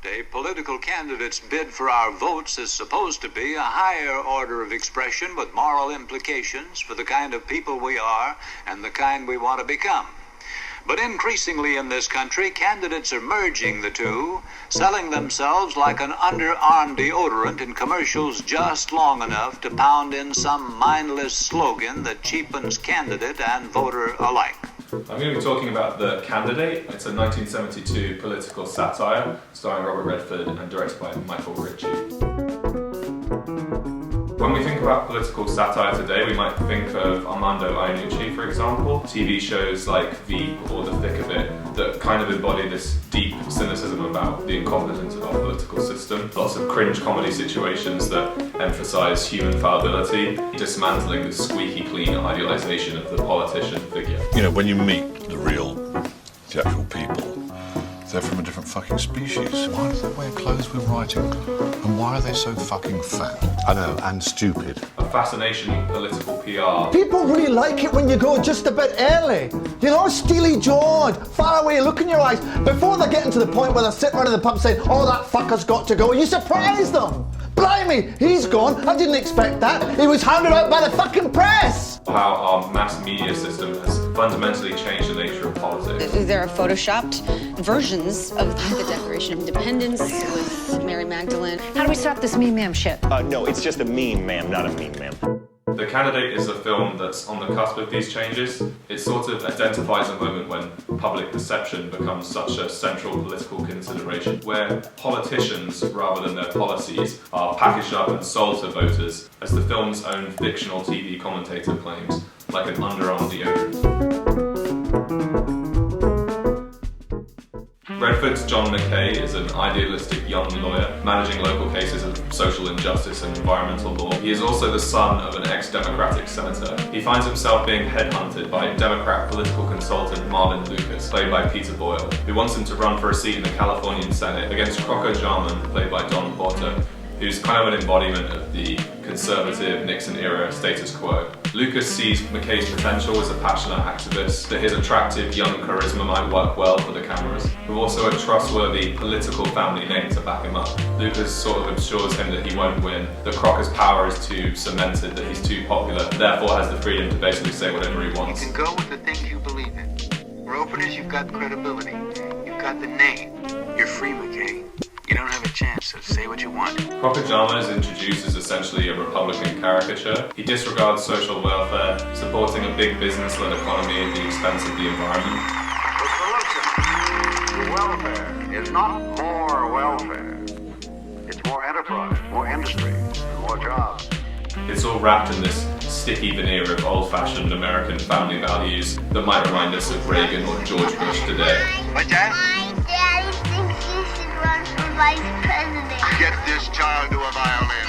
A political candidate's bid for our votes is supposed to be a higher order of expression with moral implications for the kind of people we are and the kind we want to become. But increasingly in this country, candidates are merging the two, selling themselves like an underarm deodorant in commercials just long enough to pound in some mindless slogan that cheapens candidate and voter alike. I'm going to be talking about The Candidate. It's a 1972 political satire starring Robert Redford and directed by Michael Ritchie. When we think about political satire today, we might think of Armando Iannucci, for example. TV shows like Veep or The Thick of It that kind of embody this deep cynicism about the incompetence of our political system. Lots of cringe comedy situations that emphasize human fallibility, dismantling the squeaky clean idealization of the politician figure. You know, when you meet the real, the actual people, they're from a different fucking species. Why do they wear clothes with writing? And why are they so fucking fat? I know, and stupid. A fascination with political PR. People really like it when you go just a bit early. You know, steely-jawed, far away look in your eyes. Before they're getting to the point where they're sitting around in the pub saying, oh, that fucker's got to go, you surprise them. Blimey, he's gone. I didn't expect that. He was hounded out by the fucking press. How our mass media system has fundamentally changed the nature of politics. There are photoshopped versions of the Declaration of Independence with Mary Magdalene. How do we stop this meme shit? No, it's just a meme, ma'am, not a meme, ma'am. The Candidate is a film that's on the cusp of these changes. It sort of identifies a moment when public perception becomes such a central political consideration, where politicians, rather than their policies, are packaged up and sold to voters, as the film's own fictional TV commentator claims, like an underarm deodorant. Redford's John McKay is an idealistic young lawyer managing local cases of social injustice and environmental law. He is also the son of an ex-Democratic senator. He finds himself being headhunted by Democrat political consultant Marvin Lucas, played by Peter Boyle, who wants him to run for a seat in the Californian Senate against Crocker Jarman, played by Don Porter, who's kind of an embodiment of the conservative Nixon-era status quo. Lucas sees McKay's potential as a passionate activist, that his attractive young charisma might work well for the cameras, with also a trustworthy political family name to back him up. Lucas sort of assures him that he won't win, that Crocker's power is too cemented, that he's too popular, therefore has the freedom to basically say whatever he wants. You can go with the things you believe in. For openers, you've got credibility. You've got the name. You're free, McKay. You don't have a chance, so say what you want. Crocker Jarman is introduced as essentially a Republican caricature. He disregards social welfare, supporting a big business-led economy at the expense of the environment. The solution to welfare is not more welfare. It's more enterprise, more industry, and more jobs. It's all wrapped in this sticky veneer of old-fashioned American family values that might remind us of Reagan or George Bush today. What's that? My daddy thinks you should run for vice president. Get this child to a violin.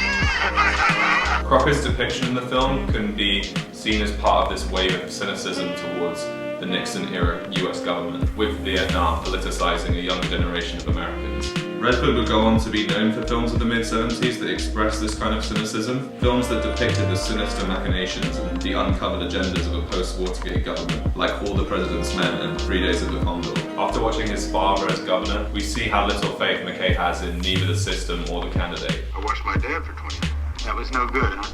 Crocker's depiction in the film can be seen as part of this wave of cynicism towards the Nixon-era US government, with Vietnam politicizing a young generation of Americans. Redford would go on to be known for films of the mid-70s that expressed this kind of cynicism, films that depicted the sinister machinations and the uncovered agendas of a post-Watergate government, like All the President's Men and 3 Days of the Condor. After watching his father as governor, we see how little faith McKay has in neither the system or the candidate. I watched my dad for 20 years. That was no good, huh?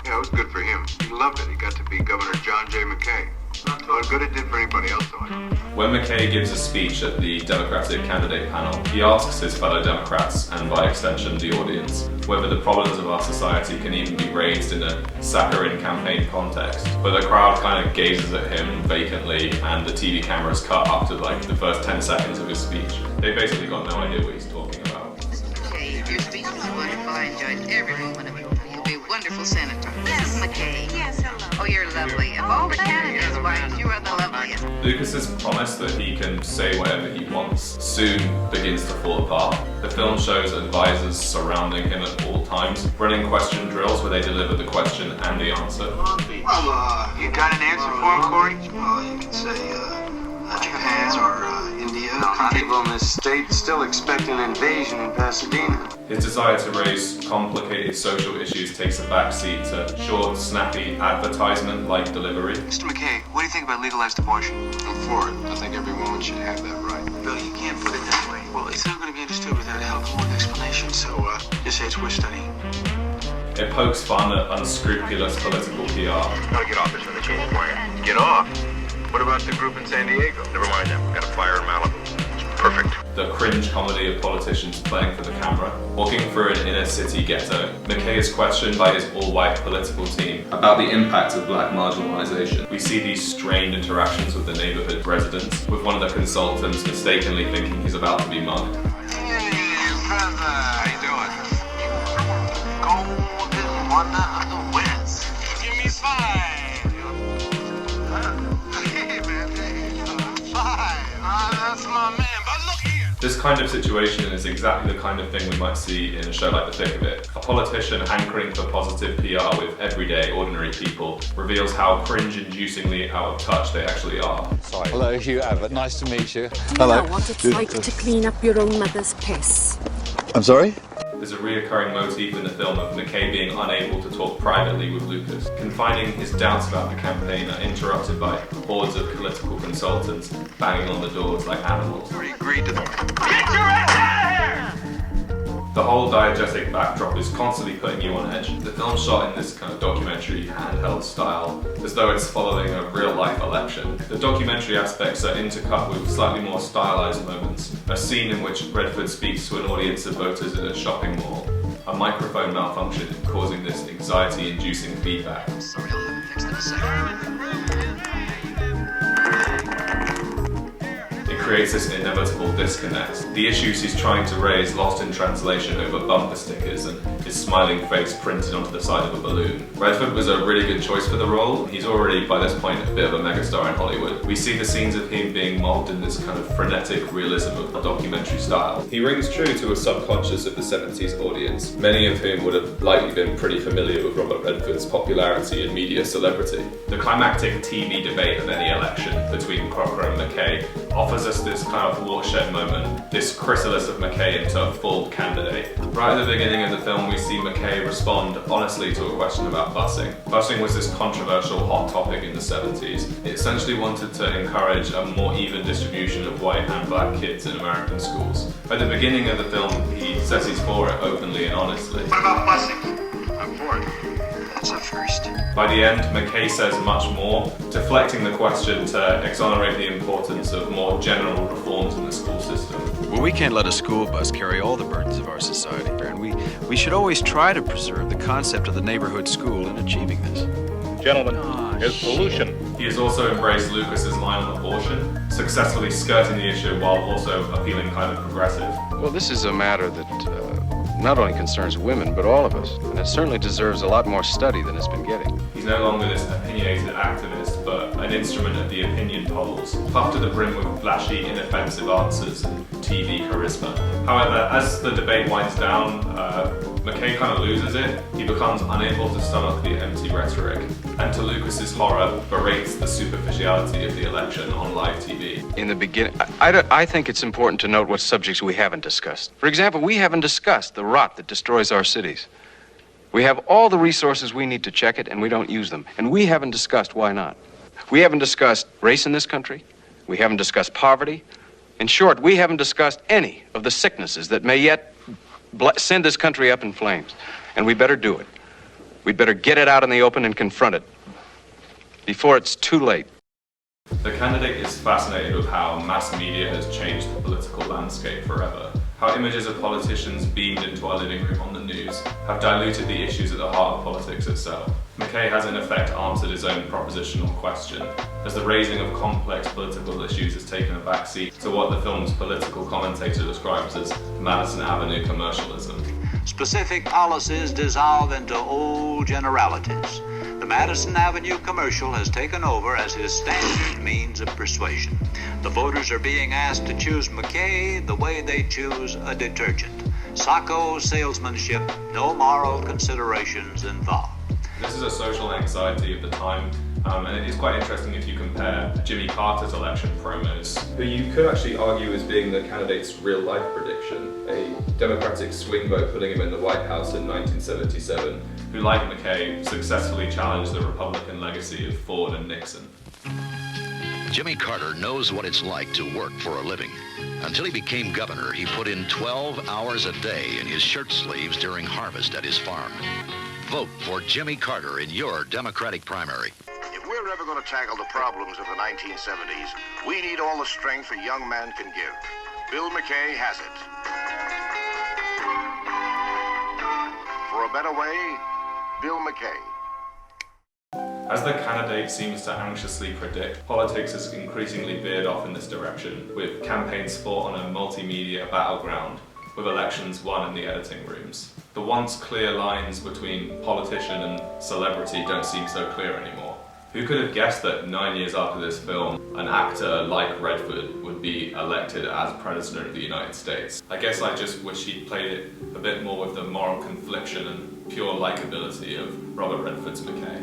Yeah, it was good for him. He loved it. He got to be Governor John J. McKay. Not what good it did for anybody else, though. When McKay gives a speech at the Democratic candidate panel, he asks his fellow Democrats, and by extension the audience, whether the problems of our society can even be raised in a saccharine campaign context. But the crowd kind of gazes at him vacantly, and the TV cameras cut up to like the first 10 seconds of his speech. They basically got no idea what he's talking about. McKay, your speech was wonderful. I enjoyed every moment of it. You'll be a wonderful senator. Yes. McKay. Yes, hello. Oh, you're lovely. Of all the candidates, why, you are the loveliest. Lucas's promise that he can say whatever he wants soon begins to fall apart. The film shows advisors surrounding him at all times, running question drills where they deliver the question and the answer. You got an answer for him, Corey? Well, you could say Japan or India You know, people in this state still expect an invasion in Pasadena. His desire to raise complicated social issues takes a backseat to short, snappy advertisement-like delivery. Mr. McKay, what do you think about legalized abortion? I'm for it. I think every woman should have that right. Bill, you can't put it that way. Well, it's not going to be understood without a hell of a long explanation, so just say it's worth studying. It pokes fun at unscrupulous political PR. Gotta get off this when they change the plan. Get off? What about the group in San Diego? Never mind them. Got a fire in Malibu. It's perfect. The cringe comedy of politicians playing for the camera. Walking through an inner city ghetto, McKay is questioned by his all-white political team about the impact of black marginalization. We see these strained interactions with the neighborhood residents, with one of the consultants mistakenly thinking he's about to be mugged. Hey, brother. How you doing? Golden wonder of the West. Give me 5. Hey, man. Hey, 5. That's my man. But look here. This kind of situation is exactly the kind of thing we might see in a show like The Thick of It. A politician hankering for positive PR with everyday, ordinary people reveals how cringe-inducingly out of touch they actually are. Sorry. Hello, Hugh Abbott. Nice to meet you. Do you know what it's like to clean up your own mother's piss? I'm sorry? There's a reoccurring motif in the film of McKay being unable to talk privately with Lucas. Confining his doubts about the campaign are interrupted by hordes of political consultants banging on the doors like animals. Already agreed to them. Get your ass out of here! The whole diegetic backdrop is constantly putting you on edge. The film's shot in this kind of documentary handheld style, as though it's following a real-life election. The documentary aspects are intercut with slightly more stylized moments. A scene in which Redford speaks to an audience of voters at a shopping mall. A microphone malfunction causing this anxiety-inducing feedback. Sorry, I'll have it fixed in a second. Creates this inevitable disconnect. The issues he's trying to raise lost in translation over bumper stickers and his smiling face printed onto the side of a balloon. Redford was a really good choice for the role. He's already, by this point, a bit of a megastar in Hollywood. We see the scenes of him being mobbed in this kind of frenetic realism of a documentary style. He rings true to a subconscious of the 70s audience, many of whom would have likely been pretty familiar with Robert Redford's popularity and media celebrity. The climactic TV debate of any election between Crocker and McKay offers us this kind of watershed moment, this chrysalis of McKay into a full candidate. Right at the beginning of the film, we see McKay respond honestly to a question about busing. Busing was this controversial hot topic in the 70s. It essentially wanted to encourage a more even distribution of white and black kids in American schools. At the beginning of the film, he says he's for it openly and honestly. What about busing? I'm for it. That's a first. By the end, McKay says much more, deflecting the question to exonerate the importance of more general reforms in the school system. Well, we can't let a school bus carry all the burdens of our society, and we should always try to preserve the concept of the neighborhood school in achieving this. Gentlemen, there's pollution. He has also embraced Lucas's line on abortion, successfully skirting the issue while also appealing kind of progressive. Well, this is a matter that not only concerns women, but all of us, and it certainly deserves a lot more study than it's been getting. He's no longer this opinionated activist, but an instrument of the opinion polls, puffed to the brim with flashy, inoffensive answers and TV charisma. However, as the debate winds down, McKay kind of loses it. He becomes unable to stomach the empty rhetoric, and to Lucas's horror, berates the superficiality of the election on live TV. In the beginning, I think it's important to note what subjects we haven't discussed. For example, we haven't discussed the rot that destroys our cities. We have all the resources we need to check it, and we don't use them. And we haven't discussed why not. We haven't discussed race in this country. We haven't discussed poverty. In short, we haven't discussed any of the sicknesses that may yet send this country up in flames. And we better do it. We'd better get it out in the open and confront it before it's too late. The candidate is fascinated with how mass media has changed the political landscape forever. How images of politicians beamed into our living room on the news have diluted the issues at the heart of politics itself. McKay has in effect answered his own propositional question, as the raising of complex political issues has taken a backseat to what the film's political commentator describes as Madison Avenue commercialism. Specific policies dissolve into old generalities. The Madison Avenue commercial has taken over as his standard means of persuasion. The voters are being asked to choose McKay the way they choose a detergent. Sacco salesmanship, no moral considerations involved. This is a social anxiety of the time, And it is quite interesting if you compare Jimmy Carter's election promos, who you could actually argue as being the candidate's real-life prediction, a Democratic swing vote putting him in the White House in 1977, who, like McKay, successfully challenged the Republican legacy of Ford and Nixon. Jimmy Carter knows what it's like to work for a living. Until he became governor, he put in 12 hours a day in his shirt sleeves during harvest at his farm. Vote for Jimmy Carter in your Democratic primary. If we're ever going to tackle the problems of the 1970s, we need all the strength a young man can give. Bill McKay has it. For a better way, Bill McKay. As the candidate seems to anxiously predict, politics has increasingly veered off in this direction, with campaigns fought on a multimedia battleground, with elections won in the editing rooms. The once clear lines between politician and celebrity don't seem so clear anymore. Who could have guessed that 9 years after this film, an actor like Redford would be elected as President of the United States? I guess I just wish he'd played it a bit more with the moral confliction and pure likability of Robert Redford's McKay.